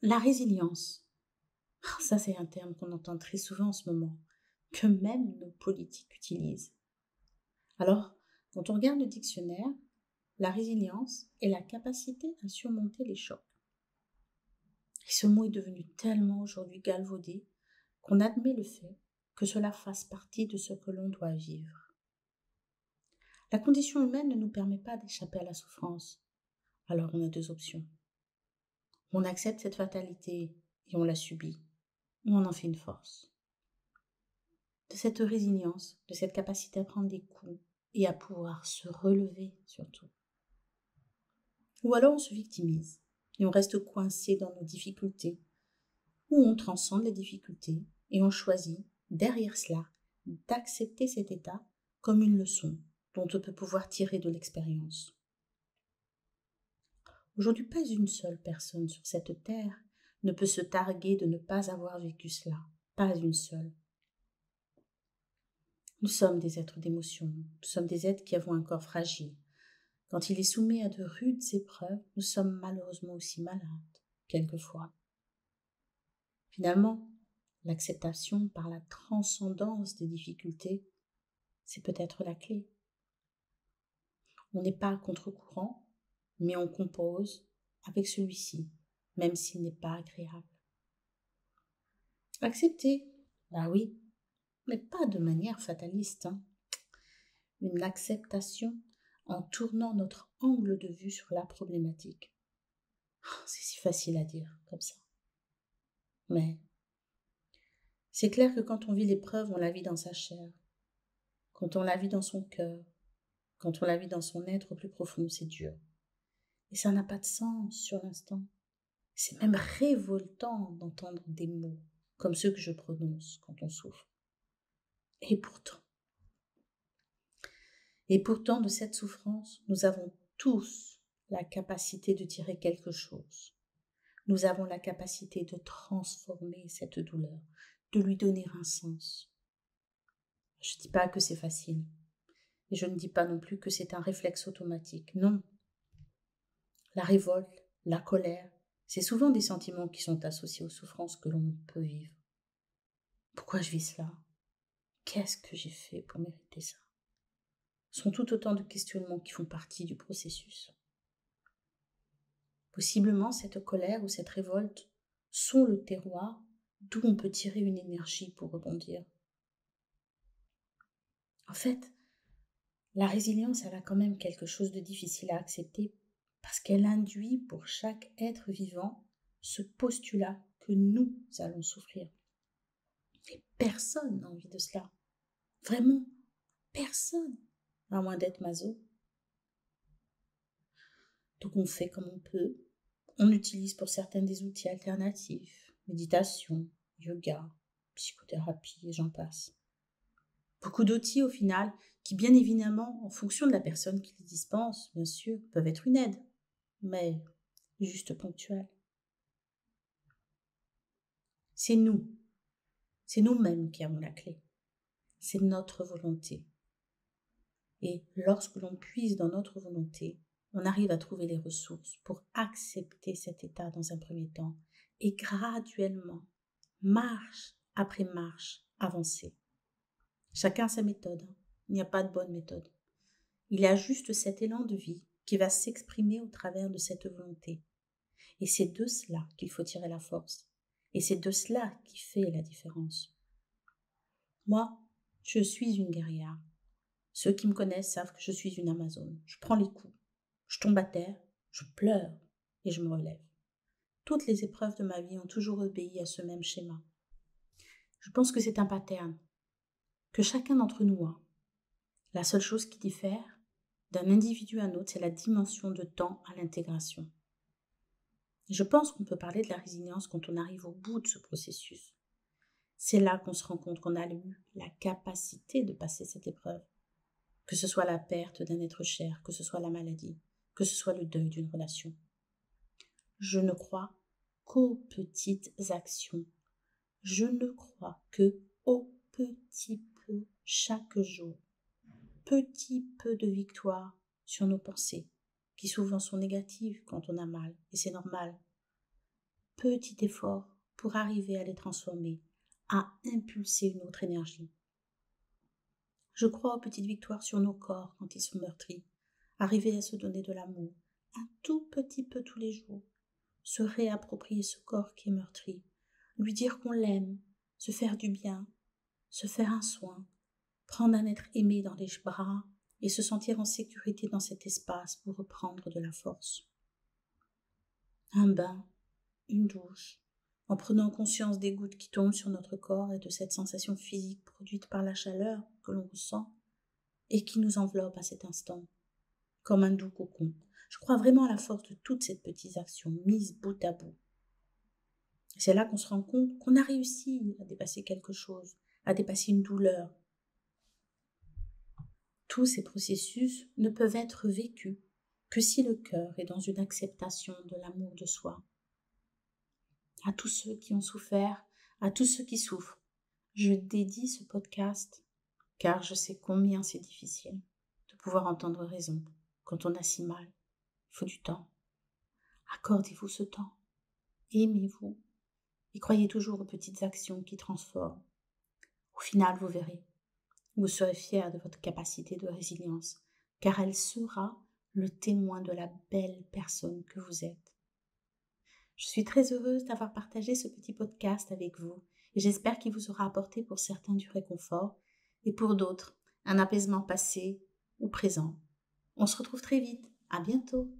La résilience, ça c'est un terme qu'on entend très souvent en ce moment, que même nos politiques utilisent. Alors, quand on regarde le dictionnaire, la résilience est la capacité à surmonter les chocs. Et ce mot est devenu tellement aujourd'hui galvaudé qu'on admet le fait que cela fasse partie de ce que l'on doit vivre. La condition humaine ne nous permet pas d'échapper à la souffrance. Alors on a deux options. On accepte cette fatalité et on la subit, ou on en fait une force. De cette résilience, de cette capacité à prendre des coups et à pouvoir se relever surtout. Ou alors on se victimise et on reste coincé dans nos difficultés, ou on transcende les difficultés et on choisit, derrière cela, d'accepter cet état comme une leçon dont on peut pouvoir tirer de l'expérience. Aujourd'hui, pas une seule personne sur cette terre ne peut se targuer de ne pas avoir vécu cela, pas une seule. Nous sommes des êtres d'émotion, nous sommes des êtres qui avons un corps fragile. Quand il est soumis à de rudes épreuves, nous sommes malheureusement aussi malades, quelquefois. Finalement, l'acceptation par la transcendance des difficultés, c'est peut-être la clé. On n'est pas à contre-courant, mais on compose avec celui-ci, même s'il n'est pas agréable. Accepter, bah oui, mais pas de manière fataliste. Une acceptation en tournant notre angle de vue sur la problématique. C'est si facile à dire comme ça. Mais c'est clair que quand on vit l'épreuve, on la vit dans sa chair. Quand on la vit dans son cœur, quand on la vit dans son être au plus profond, c'est dur. Et ça n'a pas de sens sur l'instant. C'est même révoltant d'entendre des mots comme ceux que je prononce quand on souffre. Et pourtant, de cette souffrance, nous avons tous la capacité de tirer quelque chose. Nous avons la capacité de transformer cette douleur, de lui donner un sens. Je ne dis pas que c'est facile. Et je ne dis pas non plus que c'est un réflexe automatique. Non. La révolte, la colère, c'est souvent des sentiments qui sont associés aux souffrances que l'on peut vivre. Pourquoi je vis cela? Qu'est-ce que j'ai fait pour mériter ça? Ce sont tout autant de questionnements qui font partie du processus. Possiblement, cette colère ou cette révolte sont le terroir d'où on peut tirer une énergie pour rebondir. En fait, la résilience, elle a quand même quelque chose de difficile à accepter parce qu'elle induit pour chaque être vivant ce postulat que nous allons souffrir. Et personne n'a envie de cela. Vraiment, personne, à moins d'être maso. Donc on fait comme on peut. On utilise pour certains des outils alternatifs, méditation, yoga, psychothérapie et j'en passe. Beaucoup d'outils au final qui bien évidemment, en fonction de la personne qui les dispense, bien sûr, peuvent être une aide, mais juste ponctuelle. C'est nous-mêmes qui avons la clé. C'est notre volonté. Et lorsque l'on puise dans notre volonté, on arrive à trouver les ressources pour accepter cet état dans un premier temps et graduellement, marche après marche, avancer. Chacun sa méthode. Il n'y a pas de bonne méthode. Il y a juste cet élan de vie qui va s'exprimer au travers de cette volonté. Et c'est de cela qu'il faut tirer la force. Et c'est de cela qui fait la différence. Moi, je suis une guerrière. Ceux qui me connaissent savent que je suis une Amazone. Je prends les coups. Je tombe à terre, je pleure et je me relève. Toutes les épreuves de ma vie ont toujours obéi à ce même schéma. Je pense que c'est un pattern que chacun d'entre nous a. La seule chose qui diffère d'un individu à un autre, c'est la dimension de temps à l'intégration. Je pense qu'on peut parler de la résilience quand on arrive au bout de ce processus. C'est là qu'on se rend compte qu'on a eu la capacité de passer cette épreuve. Que ce soit la perte d'un être cher, que ce soit la maladie, que ce soit le deuil d'une relation. Je ne crois qu'aux petites actions. Je ne crois que au petit peu chaque jour. Petit peu de victoire sur nos pensées, qui souvent sont négatives quand on a mal, et c'est normal. petit effort pour arriver à les transformer, à impulser une autre énergie. Je crois aux petites victoires sur nos corps quand ils sont meurtris, arriver à se donner de l'amour, un tout petit peu tous les jours, se réapproprier ce corps qui est meurtri, lui dire qu'on l'aime, se faire du bien, se faire un soin, prendre un être aimé dans les bras et se sentir en sécurité dans cet espace pour reprendre de la force. Un bain, une douche, en prenant conscience des gouttes qui tombent sur notre corps et de cette sensation physique produite par la chaleur que l'on ressent et qui nous enveloppe à cet instant, comme un doux cocon. Je crois vraiment à la force de toutes ces petites actions mises bout à bout. C'est là qu'on se rend compte qu'on a réussi à dépasser quelque chose, à dépasser une douleur. Tous ces processus ne peuvent être vécus que si le cœur est dans une acceptation de l'amour de soi. À tous ceux qui ont souffert, à tous ceux qui souffrent, je dédie ce podcast car je sais combien c'est difficile de pouvoir entendre raison quand on a si mal. Il faut du temps. Accordez-vous ce temps. Aimez-vous. Et croyez toujours aux petites actions qui transforment. Au final, vous verrez. Vous serez fiers de votre capacité de résilience, car elle sera le témoin de la belle personne que vous êtes. Je suis très heureuse d'avoir partagé ce petit podcast avec vous et j'espère qu'il vous aura apporté pour certains du réconfort et pour d'autres un apaisement passé ou présent. On se retrouve très vite. À bientôt.